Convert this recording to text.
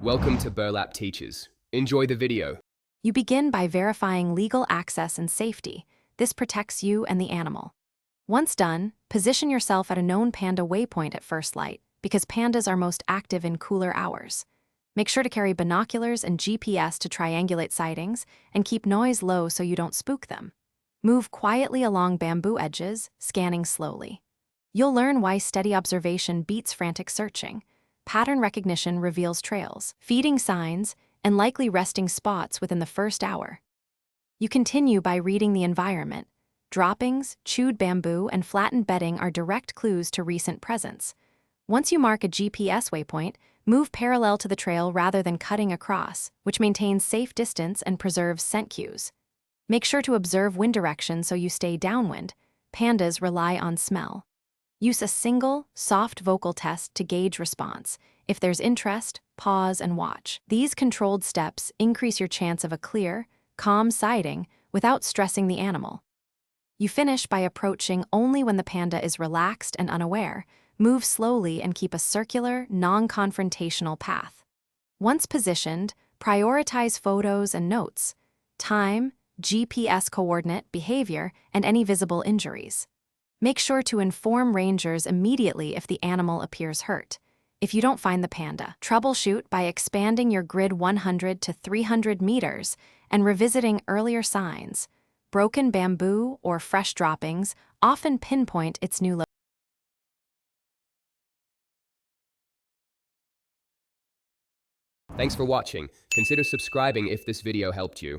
Welcome to Burlap Teachers. Enjoy the video. You begin by verifying legal access and safety. This protects you and the animal. Once done, position yourself at a known panda waypoint at first light, because pandas are most active in cooler hours. Make sure to carry binoculars and GPS to triangulate sightings, and keep noise low so you don't spook them. Move quietly along bamboo edges, scanning slowly. You'll learn why steady observation beats frantic searching. Pattern recognition reveals trails, feeding signs, and likely resting spots within the first hour. You continue by reading the environment. Droppings, chewed bamboo, and flattened bedding are direct clues to recent presence. Once you mark a GPS waypoint, move parallel to the trail rather than cutting across, which maintains safe distance and preserves scent cues. Make sure to observe wind direction so you stay downwind. Pandas rely on smell. Use a single, soft vocal test to gauge response. If there's interest, pause and watch. These controlled steps increase your chance of a clear, calm sighting without stressing the animal. You finish by approaching only when the panda is relaxed and unaware. Move slowly and keep a circular, non-confrontational path. Once positioned, prioritize photos and notes, time, GPS coordinate, behavior, and any visible injuries. Make sure to inform rangers immediately if the animal appears hurt. If you don't find the panda, troubleshoot by expanding your grid 100 to 300 meters and revisiting earlier signs. Broken bamboo or fresh droppings often pinpoint its new location. Thanks for watching. Consider subscribing if this video helped you.